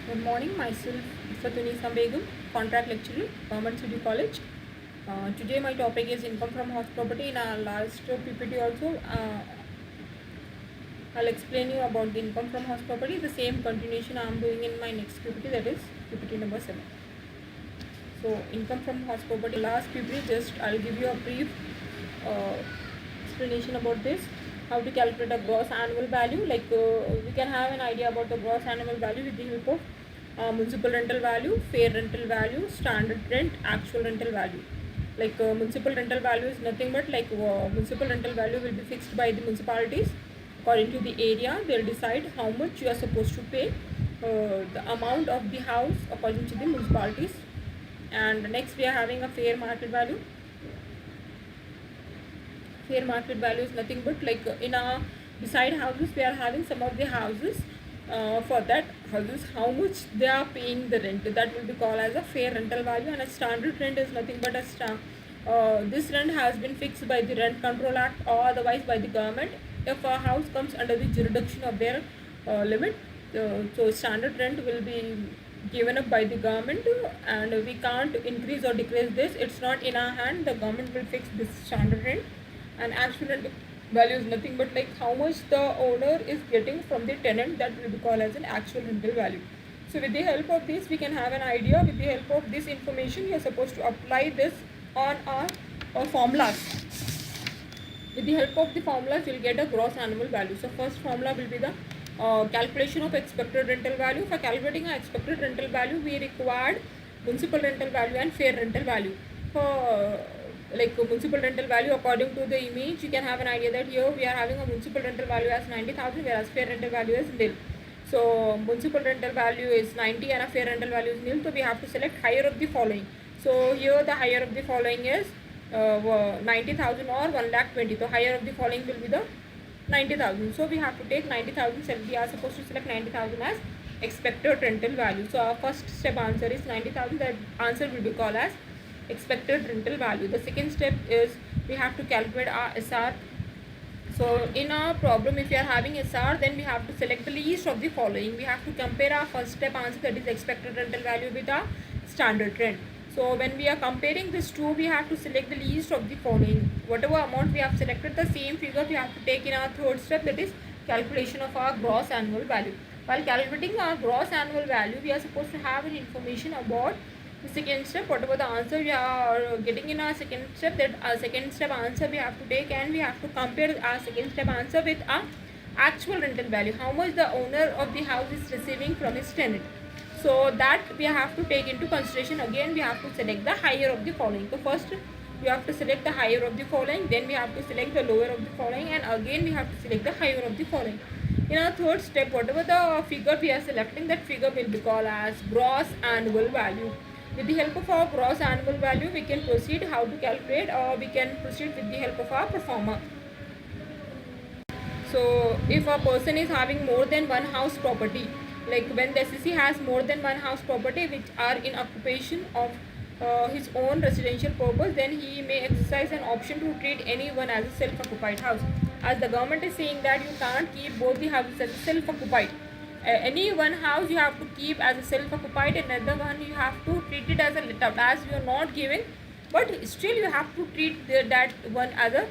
Good morning, myself Fatunisa Begum, contract lecturer, Government City College. Today my topic is income from house property. In our last PPT also, I'll explain you about the income from house property. The same continuation I am doing in my next PPT, that is PPT number 7. So income from house property, last PPT just I'll give you a brief uh, explanation about this. How to calculate a gross annual value, we can have an idea about the gross annual value with the help of municipal rental value, fair rental value, standard rent, actual rental value. Municipal rental value is nothing but municipal rental value will be fixed by the municipalities according to the area. They'll decide how much you are supposed to pay, the amount of the house according to the municipalities. And next we are having a fair market value. Fair market value is nothing but in a beside houses we are having some of the houses, for that houses how much they are paying the rent, that will be called as a fair rental value. And a standard rent is nothing but this rent has been fixed by the Rent Control Act or otherwise by the government if a house comes under the jurisdiction of their limit. So standard rent will be given up by the government, and we can't increase or decrease this. It's not in our hand. The government will fix this standard rent. And actual rent value is nothing but how much the owner is getting from the tenant, that will be called as an actual rental value. So with the help of this we can have an idea. With the help of this information, you are supposed to apply this on our formulas. With the help of the formulas, you will get a gross annual value. So first formula will be the calculation of expected rental value. For calculating our expected rental value, we required municipal rental value and fair rental value. For municipal rental value, according to the image, you can have an idea that here we are having a municipal rental value as 90,000, whereas fair rental value is nil. So municipal rental value is 90 and a fair rental value is nil. So we have to select higher of the following. So here the higher of the following is 90,000 or 1,20,000. So higher of the following will be the 90,000. So we have to take 90,000. We are supposed to select 90,000 as expected rental value. So our first step answer is 90,000. That answer will be called as expected rental value. The second step is we have to calculate our SR. So in our problem, if we are having SR, then we have to select the least of the following. We have to compare our first step answer, that is expected rental value, with our standard rent. So when we are comparing these two, we have to select the least of the following. Whatever amount we have selected, the same figure we have to take in our third step, that is calculation of our gross annual value. While calculating our gross annual value, we are supposed to have an information about the second step. Whatever the answer we are getting in our second step, that our second step answer we have to take, and we have to compare our second step answer with our actual rental value, how much the owner of the house is receiving from his tenant. So that we have to take into consideration. Again, we have to select the higher of the following. So first we have to select the higher of the following, then we have to select the lower of the following, and again we have to select the higher of the following. In our third step, whatever the figure we are selecting, that figure will be called as gross annual value. With the help of our gross annual value, we can proceed how to calculate, or we can proceed with the help of our pro forma. So if a person is having more than one house property, like when the SEC has more than one house property which are in occupation of his own residential purpose, then he may exercise an option to treat anyone as a self-occupied house. As the government is saying that you can't keep both the houses as self-occupied. Any one house you have to keep as a self-occupied, and another one you have to treat it as a let out, as you are not giving, but still you have to treat that one as a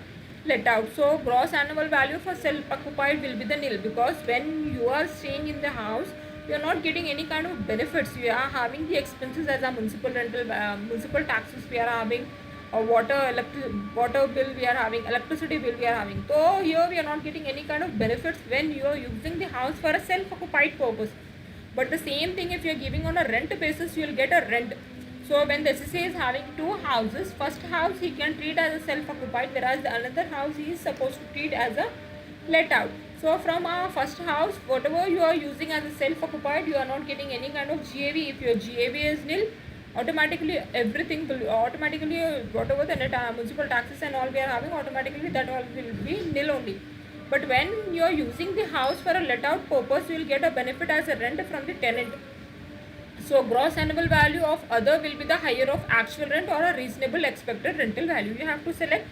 let out. So gross annual value for self-occupied will be the nil, because when you are staying in the house, you are not getting any kind of benefits. You are having the expenses as a municipal rental, municipal taxes we are having, or water bill we are having, electricity bill we are having. So here we are not getting any kind of benefits when you are using the house for a self-occupied purpose. But the same thing, if you are giving on a rent basis, you will get a rent. So when the SSA is having two houses, first house he can treat as a self-occupied, whereas the another house he is supposed to treat as a let out. So from our first house, whatever you are using as a self-occupied, you are not getting any kind of GAV. If your GAV is nil, automatically everything will automatically, whatever the net municipal taxes and all we are having, automatically that all will be nil only. But when you are using the house for a let out purpose, you will get a benefit as a rent from the tenant. So gross annual value of other will be the higher of actual rent or a reasonable expected rental value. You have to select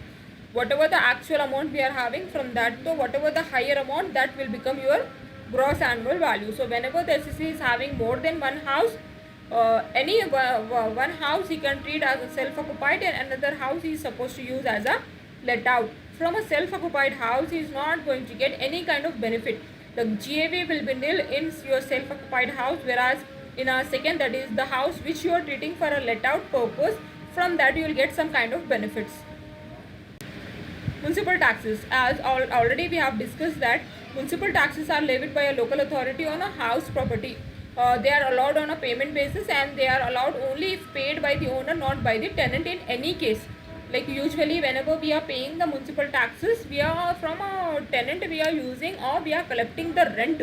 whatever the actual amount we are having from that. So whatever the higher amount, that will become your gross annual value. So whenever the SEC is having more than one house, any one house he can treat as a self-occupied and another house he is supposed to use as a let out. From a self-occupied house he is not going to get any kind of benefit. The GAV will be nil in your self-occupied house, whereas in a second, that is the house which you are treating for a let out purpose, from that you will get some kind of benefits. Municipal taxes, as already we have discussed that municipal taxes are levied by a local authority on a house property. They are allowed on a payment basis and they are allowed only if paid by the owner, not by the tenant in any case. Like usually whenever we are paying the municipal taxes, we are from a tenant we are using, or we are collecting the rent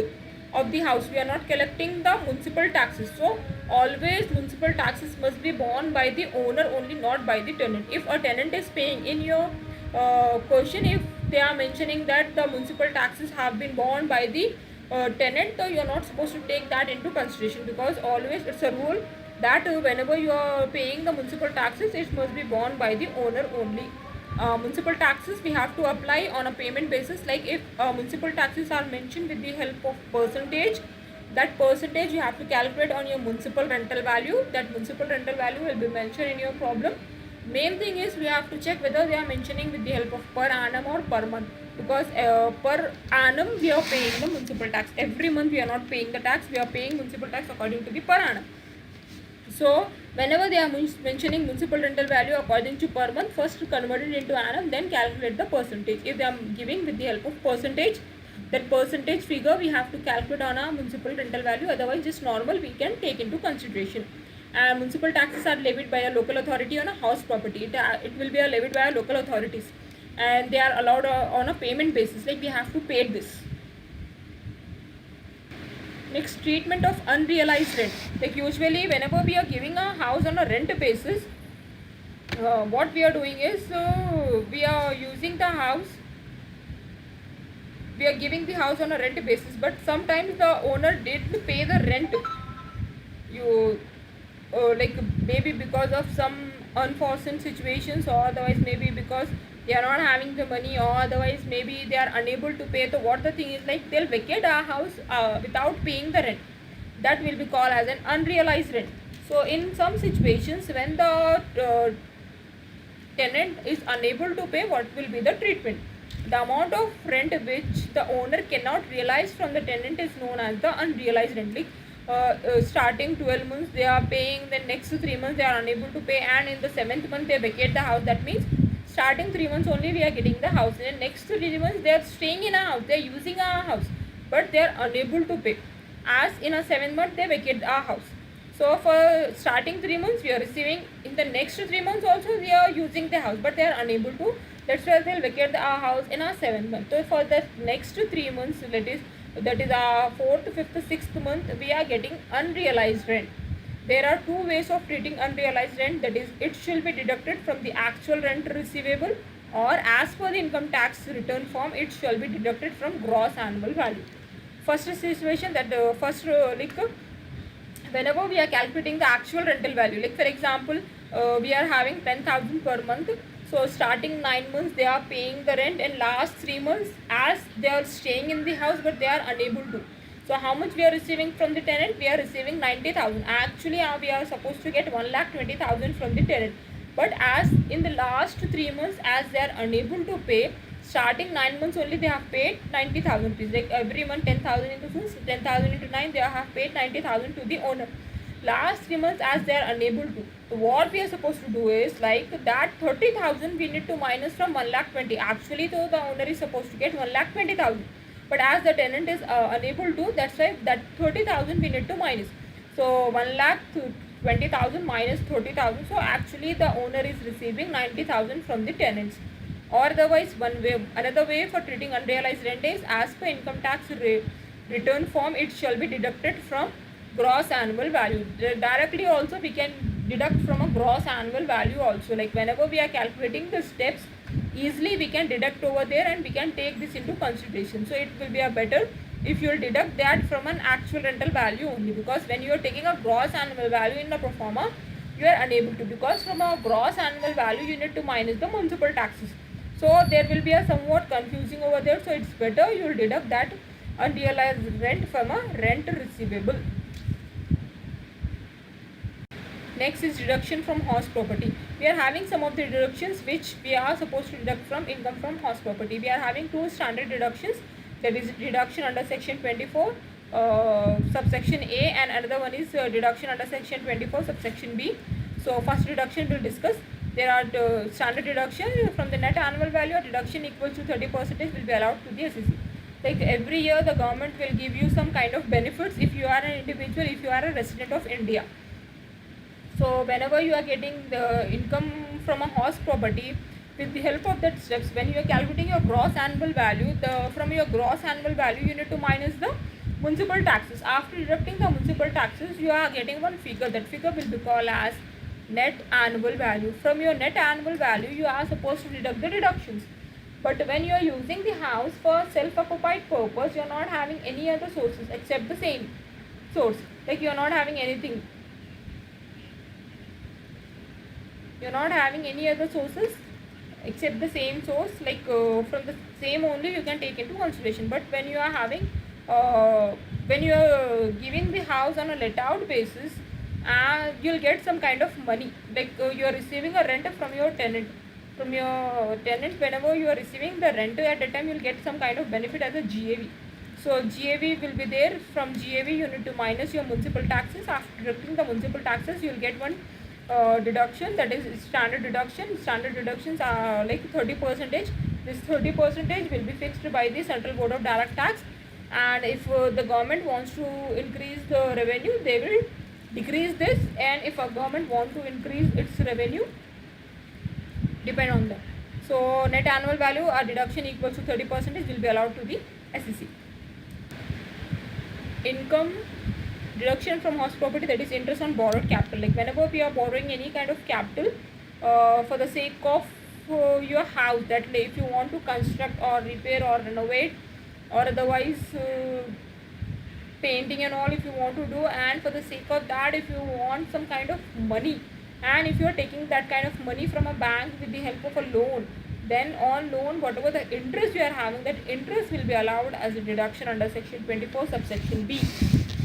of the house. We are not collecting the municipal taxes. So always municipal taxes must be borne by the owner only, not by the tenant. If a tenant is paying, in your question, if they are mentioning that the municipal taxes have been borne by the tenant, so you are not supposed to take that into consideration, because always it's a rule that whenever you are paying the municipal taxes, it must be borne by the owner only. Municipal taxes we have to apply on a payment basis. Like if municipal taxes are mentioned with the help of percentage, that percentage you have to calculate on your municipal rental value. That municipal rental value will be mentioned in your problem. Main thing is we have to check whether they are mentioning with the help of per annum or per month, because per annum we are paying the municipal tax. Every month we are not paying the tax, we are paying municipal tax according to the per annum. So whenever they are mentioning municipal rental value according to per month, first convert it into annum, then calculate the percentage. If they are giving with the help of percentage, that percentage figure we have to calculate on a municipal rental value, otherwise just normal we can take into consideration. And municipal taxes are levied by a local authority on a house property. It will be levied by a local authorities, and they are allowed on a payment basis, like we have to pay this. Next, treatment of unrealized rent. Like usually whenever we are giving a house on a rent basis, what we are doing is we are using the house, we are giving the house on a rent basis, but sometimes the owner didn't pay the rent. You like maybe because of some unforeseen situations, or otherwise maybe because they are not having the money, or otherwise maybe they are unable to pay. So what the thing is, like they'll vacate our house without paying the rent. That will be called as an unrealized rent. So in some situations when the tenant is unable to pay, what will be the treatment? The amount of rent which the owner cannot realize from the tenant is known as the unrealized rent. Like starting 12 months they are paying, then next 3 months they are unable to pay, and in the 7th month they vacate the house. That means starting 3 months only we are getting the house, and next 3 months they are staying in a house, they are using our house, but they are unable to pay. As in a 7th month they vacate our house. So for starting 3 months we are receiving, in the next 3 months also they are using the house, but they are unable to. That's why they will vacate our house in our 7th month. So for the next 3 months, that is our 4th, 5th, 6th month, we are getting unrealized rent. There are two ways of treating unrealized rent, that is it shall be deducted from the actual rent receivable, or as per the income tax return form it shall be deducted from gross annual value. First situation, that whenever we are calculating the actual rental value, like for example we are having 10,000 per month. So starting 9 months they are paying the rent, and last 3 months as they are staying in the house but they are unable to. So how much we are receiving from the tenant? We are receiving 90,000. Actually we are supposed to get 1,20,000 from the tenant. But as in the last 3 months, as they are unable to pay, starting 9 months only they have paid 90,000 rupees. Like every month 10,000 into 10,000 into 9, they have paid 90,000 to the owner. Last 3 months as they are unable to. So what we are supposed to do is, like that 30,000 we need to minus from 1,20,000. Actually though the owner is supposed to get 1,20,000. But as the tenant is unable to, that's why that 30,000 we need to minus. So 1,20,000 minus 30,000. So actually the owner is receiving 90,000 from the tenants. Or otherwise, another way for treating unrealized rent is, as per income tax return form, it shall be deducted from gross annual value. Directly also we can deduct from a gross annual value also. Like whenever we are calculating the steps, easily we can deduct over there and we can take this into consideration. So it will be a better if you will deduct that from an actual rental value only, because when you are taking a gross annual value in the pro forma, you are unable to, because from a gross annual value you need to minus the municipal taxes. So there will be a somewhat confusing over there. So it's better you will deduct that unrealized rent from a rent receivable. Next is deduction from horse property. We are having some of the deductions which we are supposed to deduct from income from horse property. We are having two standard deductions. There is deduction under section 24 subsection A, and another one is deduction under section 24 subsection B. So first deduction we'll discuss. There are the standard deduction from the net annual value. A deduction equal to 30% will be allowed to the SEC. Like every year the government will give you some kind of benefits if you are an individual, if you are a resident of India. So whenever you are getting the income from a horse property, with the help of that steps, when you are calculating your gross annual value, from your gross annual value you need to minus the municipal taxes. After deducting the municipal taxes, you are getting one figure. That figure will be called as net annual value. From your net annual value, you are supposed to deduct the deductions. But when you are using the house for self-occupied purpose, you are not having any other sources except the same source. Like you are not having anything. You are not having any other sources except the same source. Like from the same only you can take into consideration. But when you are having, when you are giving the house on a let out basis, you'll get some kind of money. Like you are receiving a rent from your tenant. From your tenant, whenever you are receiving the rent, at that time you will get some kind of benefit as a GAV. So GAV will be there. From GAV you need to minus your municipal taxes. After deducting the municipal taxes, you will get one deduction, that is standard deduction. Standard deductions are like 30%. This 30% will be fixed by the Central Board of Direct Tax, and if the government wants to increase the revenue, they will decrease this, and if a government wants to increase its revenue, depend on that. So net annual value or deduction equals to 30% will be allowed to the SEC. Income deduction from horse property, that is interest on borrowed capital. Like whenever we are borrowing any kind of capital for the sake of your house, that if you want to construct or repair or renovate or otherwise painting and all if you want to do, and for the sake of that if you want some kind of money, and if you are taking that kind of money from a bank with the help of a loan, then on loan whatever the interest you are having, that interest will be allowed as a deduction under section 24 subsection B.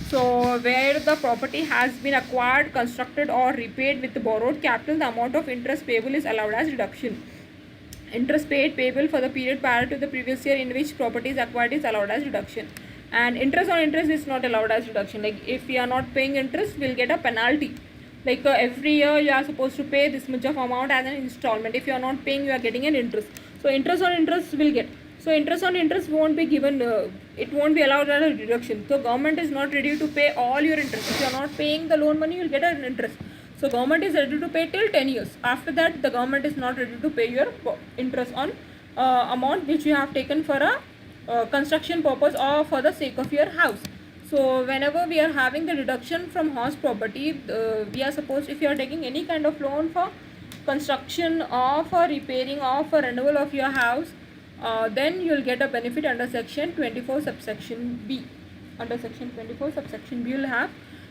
So where the property has been acquired, constructed or repaid with the borrowed capital, the amount of interest payable is allowed as deduction. Interest paid payable for the period prior to the previous year in which property is acquired is allowed as deduction. And interest on interest is not allowed as deduction. Like if we are not paying interest, we'll get a penalty. Like every year you are supposed to pay this much of amount as an installment. If you are not paying, you are getting an interest. So interest on interest will get. So interest on interest won't be given, it won't be allowed as a deduction. So government is not ready to pay all your interest. If you are not paying the loan money, you will get an interest. So government is ready to pay till 10 years. After that, the government is not ready to pay your interest on amount which you have taken for a construction purpose or for the sake of your house. So whenever we are having the deduction from horse property, we are supposed, if you are taking any kind of loan for construction or for repairing or for renewal of your house, then you will get a benefit under section 24 subsection B. Under section 24 subsection B, you will have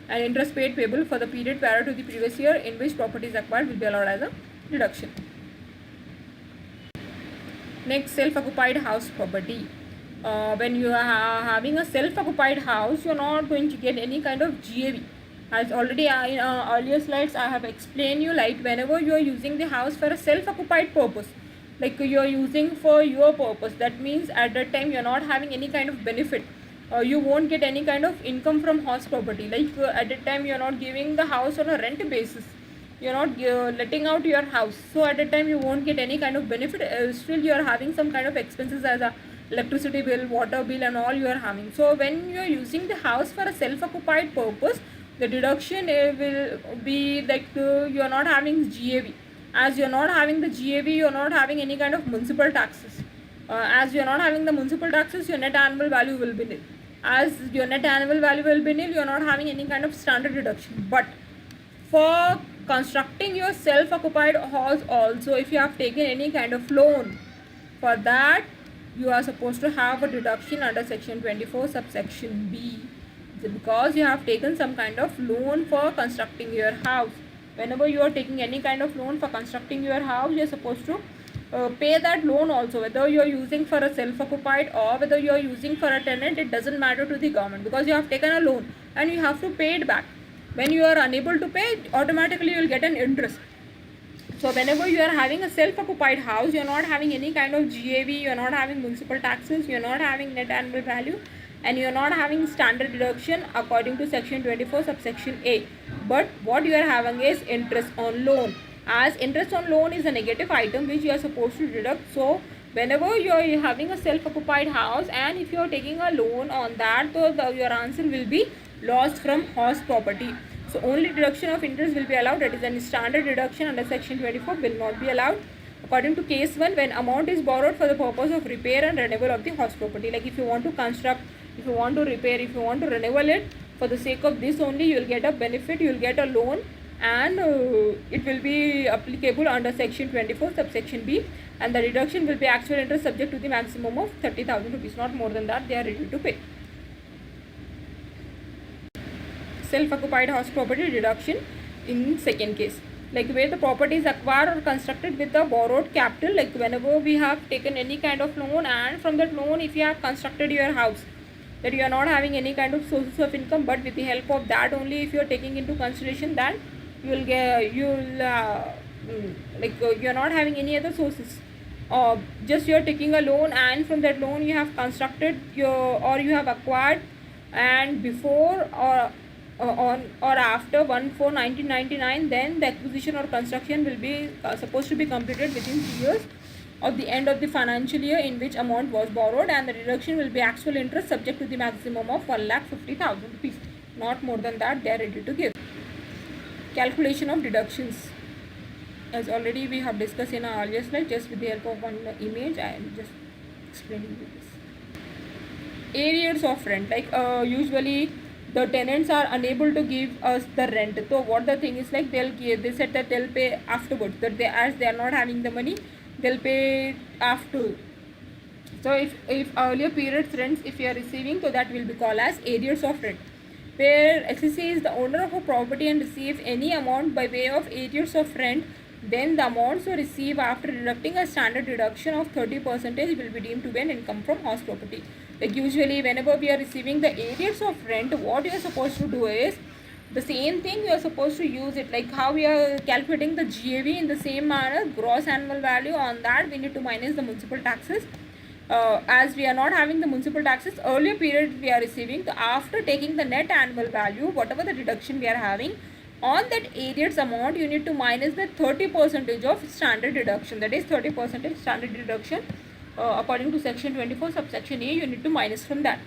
an interest paid payable for the period prior to the previous year in which property is acquired will be allowed as a deduction. Next, self-occupied house property. When you are having a self-occupied house, you are not going to get any kind of GAV. As already in earlier slides I have explained you, like whenever you are using the house for a self-occupied purpose, like you are using for your purpose, that means at that time you are not having any kind of benefit. You won't get any kind of income from horse property. Like at that time you are not giving the house on a rent basis, you are not letting out your house, so at that time you won't get any kind of benefit. Still you are having some kind of expenses as a electricity bill, water bill and all you are having. So when you are using the house for a self-occupied purpose, the deduction will be like you are not having GAV. As you are not having the GAV, you are not having any kind of municipal taxes. As you are not having the municipal taxes, your net annual value will be nil. As your net annual value will be nil, you are not having any kind of standard deduction. But for constructing your self-occupied house also, if you have taken any kind of loan, for that you are supposed to have a deduction under section 24 subsection B, because you have taken some kind of loan for constructing your house. Whenever you are taking any kind of loan for constructing your house, you are supposed to pay that loan also, whether you are using for a self-occupied or whether you are using for a tenant. It doesn't matter to the government, because you have taken a loan and you have to pay it back. When you are unable to pay, automatically you will get an interest. So whenever you are having a self-occupied house, you are not having any kind of GAV, you are not having municipal taxes, you are not having net annual value, and you are not having standard deduction according to section 24 subsection A. But what you are having is interest on loan. As interest on loan is a negative item which you are supposed to deduct. So whenever you are having a self-occupied house and if you are taking a loan on that, so your answer will be loss from house property. So only deduction of interest will be allowed, that is any standard deduction under section 24 will not be allowed. According to case 1, when amount is borrowed for the purpose of repair and renewal of the house property, like if you want to construct, if you want to repair, if you want to renewal it, for the sake of this only you will get a benefit, you will get a loan, and it will be applicable under section 24 subsection B, and the deduction will be actual interest subject to the maximum of 30,000 rupees, not more than that they are ready to pay. Self-occupied house property deduction in second case, like where the property is acquired or constructed with the borrowed capital, like whenever we have taken any kind of loan, and from that loan if you have constructed your house, that you are not having any kind of sources of income, but with the help of that only, if you are taking into consideration that you will get, you are not having any other sources, just you are taking a loan, and from that loan you have constructed your, or you have acquired, and before on or after 1/4/1999, then the acquisition or construction will be supposed to be completed within 3 years of the end of the financial year in which amount was borrowed, and the deduction will be actual interest subject to the maximum of 1,50,000 rupees, not more than that they are ready to give. Calculation of deductions, as already we have discussed in our earlier slide, just with the help of one image I am just explaining this. Arrears of rent, like usually the tenants are unable to give us the rent, so what the thing is, like they said that they'll pay afterwards, that they, as they are not having the money, they'll pay after. So if earlier periods rents if you are receiving, so that will be called as arrears of rent. Where SSC is the owner of a property and receive any amount by way of arrears of rent, then the amounts you receive after deducting a standard deduction of 30% will be deemed to be an income from house property. Like usually whenever we are receiving the arrears of rent, what you are supposed to do is the same thing, you are supposed to use it, like how we are calculating the GAV in the same manner, gross annual value, on that we need to minus the municipal taxes. As we are not having the municipal taxes, earlier period we are receiving, so after taking the net annual value, whatever the deduction we are having, on that arrears amount you need to minus the 30% of standard deduction, that is 30% standard deduction according to section 24 subsection A, you need to minus from that.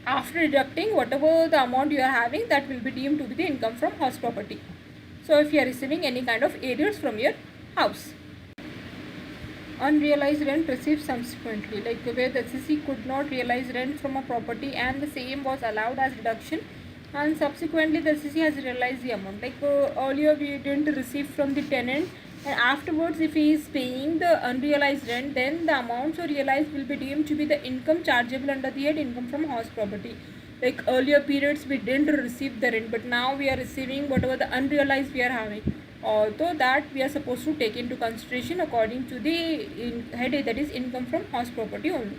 After deducting whatever the amount you are having, that will be deemed to be the income from house property. So if you are receiving any kind of arrears from your house. Unrealized rent received subsequently, like where the SSC could not realize rent from a property and the same was allowed as deduction, and subsequently the SSC has realized the amount, like earlier we didn't receive from the tenant, and afterwards if he is paying the unrealized rent, then the amount so realized will be deemed to be the income chargeable under the head income from house property. Like earlier periods we didn't receive the rent, but now we are receiving whatever the unrealized we are having, although that we are supposed to take into consideration according to the head, that is income from house property only.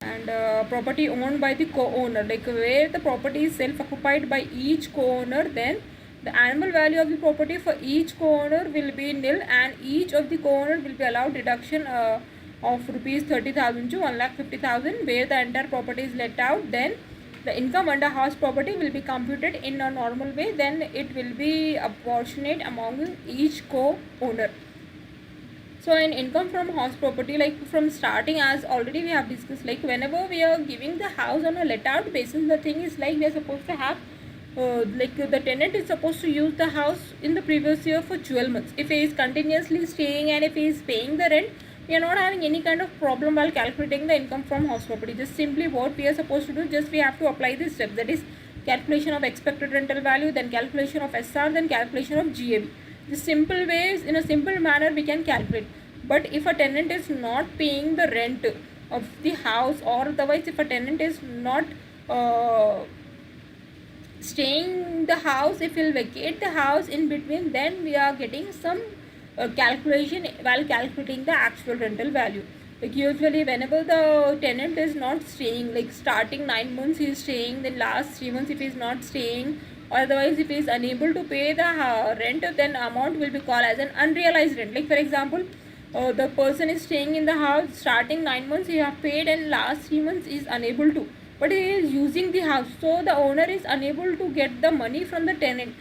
And property owned by the co-owner, like where the property is self-occupied by each co-owner, then the annual value of the property for each co-owner will be nil, and each of the co-owner will be allowed deduction of rupees 30,000 to 1,50,000. Where the entire property is let out, then the income under house property will be computed in a normal way, then it will be apportionate among each co-owner. So in income from house property, like from starting, as already we have discussed, like whenever we are giving the house on a let out basis, the thing is like we are supposed to have like the tenant is supposed to use the house in the previous year for 12 months. If he is continuously staying and if he is paying the rent, we are not having any kind of problem while calculating the income from house property. Just simply what we are supposed to do, just we have to apply this step, that is calculation of expected rental value, then calculation of SR, then calculation of GAV. The simple ways, in a simple manner we can calculate. But if a tenant is not paying the rent of the house, or otherwise if a tenant is not staying in the house, if he'll vacate the house in between, then we are getting some calculation while calculating the actual rental value. Like usually whenever the tenant is not staying, like starting 9 months he is staying, then last 3 months if he is not staying, or otherwise if he is unable to pay the rent, then amount will be called as an unrealized rent. Like for example, the person is staying in the house, starting 9 months he have paid, and last 3 months is unable to, but he is using the house, so the owner is unable to get the money from the tenant.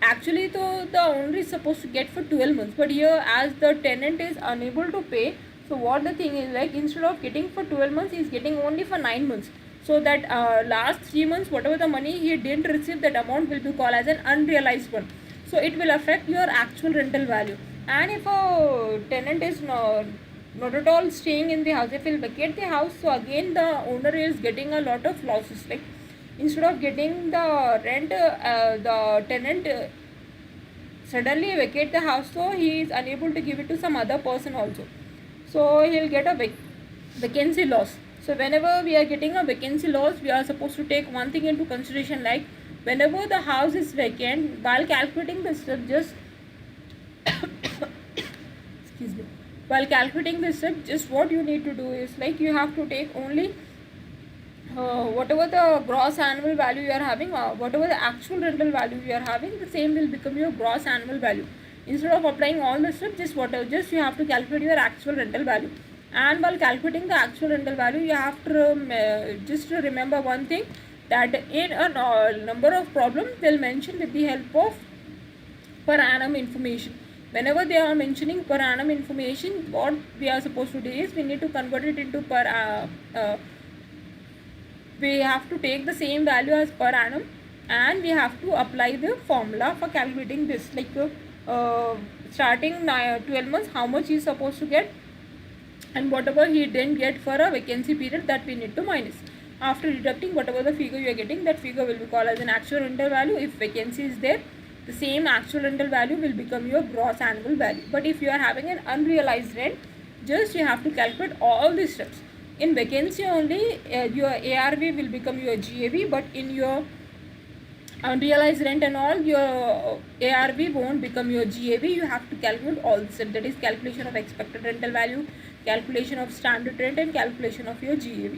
Actually though the owner is supposed to get for 12 months, but here as the tenant is unable to pay, so what the thing is, like instead of getting for 12 months he is getting only for 9 months, so that last 3 months whatever the money he didn't receive, that amount will be called as an unrealized one. So it will affect your actual rental value. And if a tenant is not at all staying in the house, if he will vacate the house, so again the owner is getting a lot of losses. Like instead of getting the rent, the tenant suddenly vacate the house, so he is unable to give it to some other person also, so he'll get a vacancy loss. So whenever we are getting a vacancy loss, we are supposed to take one thing into consideration, like whenever the house is vacant, while calculating the step, just excuse me, while calculating the step, just what you need to do is, like you have to take only whatever the gross annual value you are having, whatever the actual rental value you are having, the same will become your gross annual value. Instead of applying all the steps, just you have to calculate your actual rental value. And while calculating the actual rental value, you have to just to remember one thing, that in a number of problems they'll mention with the help of per annum information. Whenever they are mentioning per annum information, what we are supposed to do is, we need to convert it into we have to take the same value as per annum, and we have to apply the formula for calculating this. Like starting 12 months, how much he is supposed to get, and whatever he didn't get for a vacancy period, that we need to minus. After deducting whatever the figure you are getting, that figure will be called as an actual rental value. If vacancy is there, the same actual rental value will become your gross annual value. But if you are having an unrealized rent, just you have to calculate all these steps. In vacancy only, your ARV will become your GAV, but in your unrealized rent and all, your ARV won't become your GAV. You have to calculate all this, that is calculation of expected rental value, calculation of standard rent, and calculation of your GAV.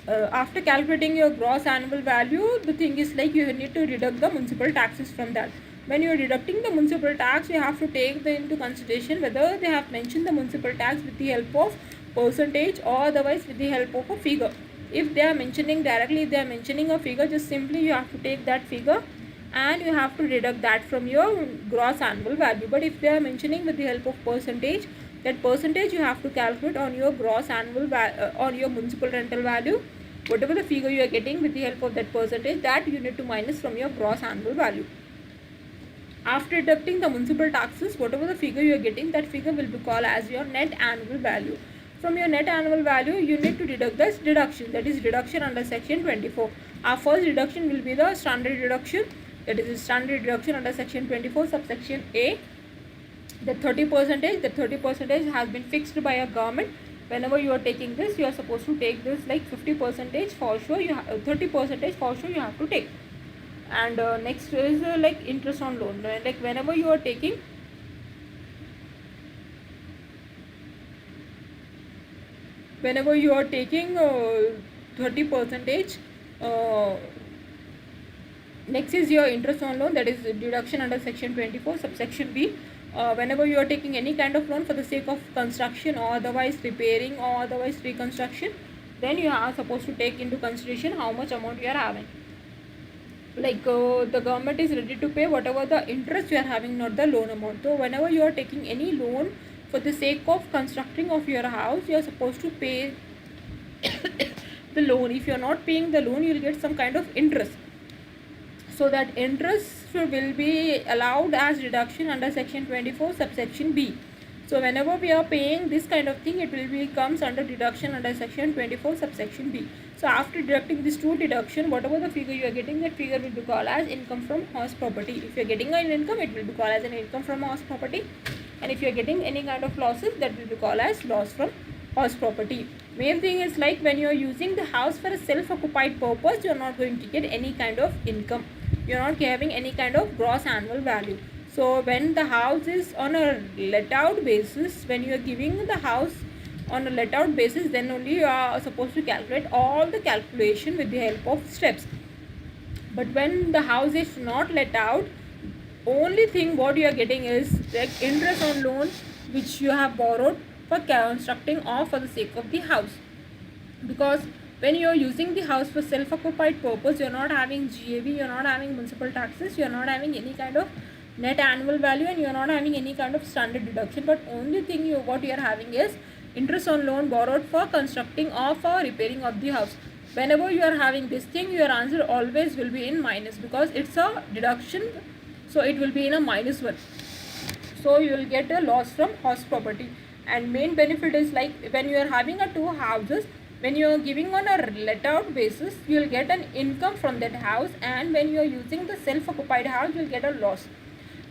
After calculating your gross annual value, the thing is, like you need to deduct the municipal taxes from that. When you are deducting the municipal tax, you have to take into consideration whether they have mentioned the municipal tax with the help of percentage, or otherwise with the help of a figure. If they are mentioning directly, if they are mentioning a figure, just simply you have to take that figure and you have to deduct that from your gross annual value. But if they are mentioning with the help of percentage, that percentage you have to calculate on your gross annual on your municipal rental value. Whatever the figure you are getting, with the help of that percentage, that you need to minus from your gross annual value. After deducting the municipal taxes, whatever the figure you are getting, that figure will be called as your net annual value. From your net annual value, you need to deduct this deduction, that is deduction under section 24. Our first deduction will be the standard deduction, that is standard deduction under section 24 subsection A. The 30%, the 30% has been fixed by a government. Whenever you are taking this, you are supposed to take this like 50% for sure, you 30% for sure you have to take. And next is like interest on loan. Like whenever you are taking 30%, next is your interest on loan, that is deduction under section 24 subsection B. Whenever you are taking any kind of loan for the sake of construction, or otherwise repairing, or otherwise reconstruction, then you are supposed to take into consideration how much amount you are having. Like the government is ready to pay whatever the interest you are having, not the loan amount. So whenever you are taking any loan for the sake of constructing of your house, you are supposed to pay the loan. If you are not paying the loan, you will get some kind of interest. So that interest will be allowed as deduction under section 24 subsection B. So whenever we are paying this kind of thing, it will be comes under deduction under section 24 subsection B. So after deducting this two deduction, whatever the figure you are getting, that figure will be called as income from house property. If you are getting an income, it will be called as an income from house property. And if you are getting any kind of losses, that will be called as loss from house property. Main thing is, like when you are using the house for a self-occupied purpose, you are not going to get any kind of income. you're not having any kind of gross annual value. So when the house is on a let out basis, when you are giving the house on a let out basis, then only you are supposed to calculate all the calculation with the help of steps. But when the house is not let out, only thing what you are getting is like interest on loan which you have borrowed for constructing or for the sake of the house. Because when you are using the house for self-occupied purpose, you are not having GAV, you are not having municipal taxes, you are not having any kind of net annual value, and you are not having any kind of standard deduction. But only thing what you are having is interest on loan borrowed for constructing or for repairing of the house. Whenever you are having this thing, your answer always will be in minus, because it's a deduction, so it will be in a -1. So you will get a loss from house property. And main benefit is like when you are having a two houses, when you are giving on a let out basis, you will get an income from that house, and when you are using the self occupied house, you will get a loss.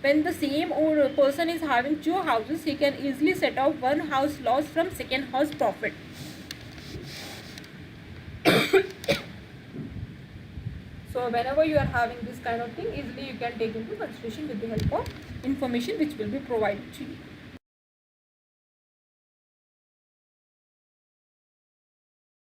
When the same person is having two houses, he can easily set off one house loss from second house profit. So whenever you are having this kind of thing, easily you can take into consideration with the help of information which will be provided to you.